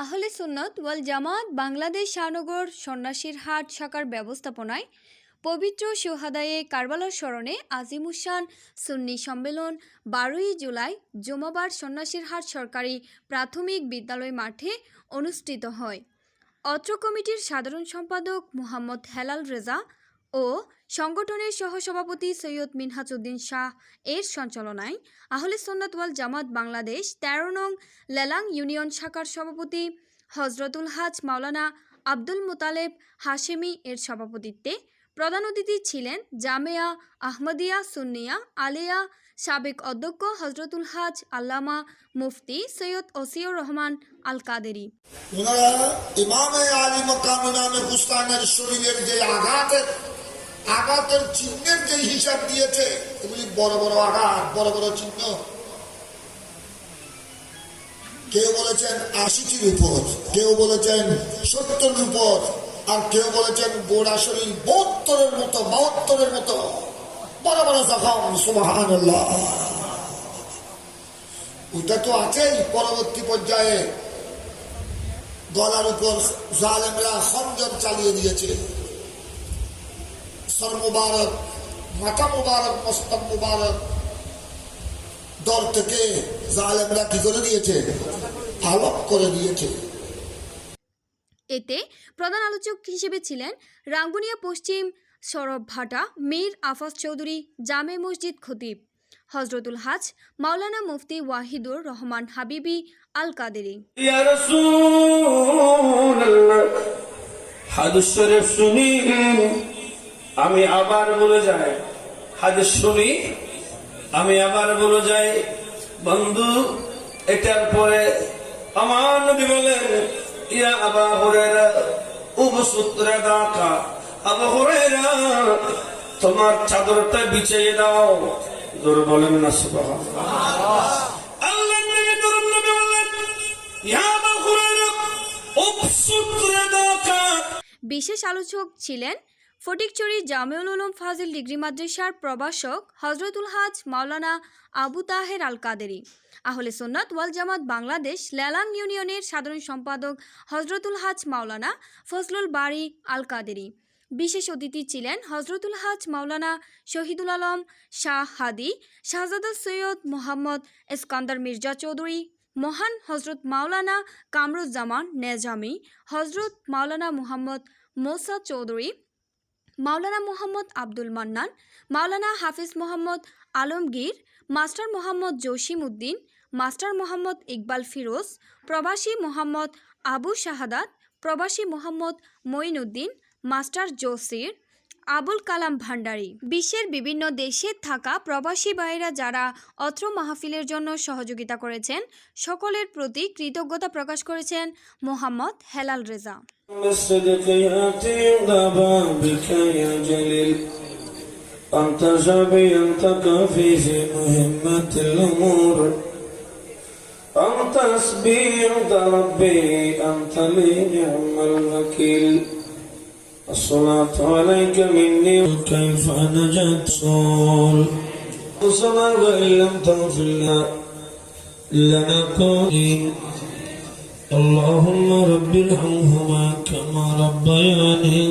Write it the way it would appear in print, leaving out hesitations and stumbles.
আহলে সুন্নাত ওয়াল জামাত বাংলাদেশ শাহনগর সন্ন্যাসীর হাট শাখার ব্যবস্থাপনায় পবিত্র শুহাদায়ে কারবালার স্মরণে আজিমুসান সুন্নি সম্মেলন 12ই জুলাই জুমাবার সন্ন্যাসীর হাট সরকারি প্রাথমিক বিদ্যালয় মাঠে অনুষ্ঠিত হয়। অত্র কমিটির সাধারণ সম্পাদক মোহাম্মদ হেলাল রেজা ও সংগঠনের সহসভাপতি সৈয়দ মিনহাজউদ্দিন শাহ এর সঞ্চালনায় আহলে সুন্নাত ওয়াল জামাত বাংলাদেশ 13 নং লেলাং ইউনিয়ন শাখার সভাপতি হজরতুল হাজ মাওলানা আব্দুল মুতালেব হাশেমি এর সভাপতিত্বে প্রধান অতিথি ছিলেন জামেয়া আহমদিয়া সুন্নিয়া আলিয়া সাবেক অধ্যক্ষ হজরতুল হাজ আল্লামা মুফতি সৈয়দ ওসিউর রহমান আল কাদেরি। ইমামে আলী মকাম ইমামে হুসাইনের শরীরের যে আঘাতের চিহ্নের যে হিসাব দিয়েছে, এগুলি বড় বড় আঘাত, বড় বড় চিহ্ন। কেউ বলেছেন 80টির উপর, কেউ বলেছেন 70-র উপর, আর কেউ বলেছেন গোড়া শরীর 72-এর মতো, 72-এর মতো বড় বড় জখম। সুবহানাল্লাহ। ওটা তো আছেই। পরবর্তী পর্যায়ে গলার উপর জালেমরা খঞ্জর চালিয়ে দিয়েছে। সর মুবারক, মাথা মুবারক, মস্তক মুবারক দর থেকে জালেমরা কি করে দিয়েছে? আলোক করে দিয়েছে। এতে প্রধান আলোচক হিসেবে ছিলেন রাঙ্গুনিয়া পশ্চিম সরব ভাটা মীর আফাজ চৌধুরী, জামে মসজিদ খতিব হজরতুল হাজ মাওলানা মুফতি ওয়াহিদুর রহমান হাবিবি আল কাদেরি। ইয়া রাসূলুল্লাহ, হাদিস শরীফ শুনি আমি আবার বলে যাই, হাদিস শুনি আমি আবার বলে যাই। বন্ধু, এটার পরে আমার নবী বলেন, ইয়া আবা হুরায়রা উবসুত রাদাকা, আবু হুরায়রা তোমার চাদরটা বিছিয়ে দাও। জোরে বলেন না সুবহানাল্লাহ। আল্লাহর নবী তোর নবী বলেন, ইয়া আবা হুরায়রা উবসুত রাদাকা। বিশেষ আলোচক ছিলেন ফটিকছড়ি জামেউল উলুম ফাজিল ডিগ্রি মাদ্রাসার প্রভাষক হজরতুল হাজ মাওলানা আবু তাহের আল কাদেরি, আহলে সুন্নাত ওয়াল জামাত বাংলাদেশ লেলাং ইউনিয়নের সাধারণ সম্পাদক হজরতুল হাজ মাওলানা ফজলুল বারী আল কাদেরি। বিশেষ অতিথি ছিলেন হজরতুল হাজ মাওলানা শহীদুল আলম শাহ হাদি, শাহজাদা সৈয়দ মোহাম্মদ ইস্কান্দার মির্জা চৌধুরী, মহান হজরত মাওলানা কামরুজ্জামান নেজামি, হজরত মাওলানা মুহাম্মদ মোসা চৌধুরী, মাওলানা মোহাম্মদ আব্দুল মান্নান, মাওলানা হাফিজ মোহাম্মদ আলমগীর, মাস্টার মোহাম্মদ জসিম উদ্দিন, মাস্টার মোহাম্মদ ইকবাল ফিরোজ, প্রবাসী মোহাম্মদ আবু শাহাদাত, প্রবাসী মোহাম্মদ মঈনউদ্দিন, মাস্টার জসির, আবুল কালাম ভান্ডারী। বিশ্বের বিভিন্ন দেশে থাকা প্রবাসী ভাইয়েরা যারা অত্র মাহফিলের জন্য সহযোগিতা করেছেন, সকলের প্রতি কৃতজ্ঞতা প্রকাশ করেছেন মোহাম্মদ হেলাল রেজা। الصلاة عليك مني وكيف نجت صول وصلاة وإن لم تغفر لنكون. اللهم رب ارحمهما كما ربياني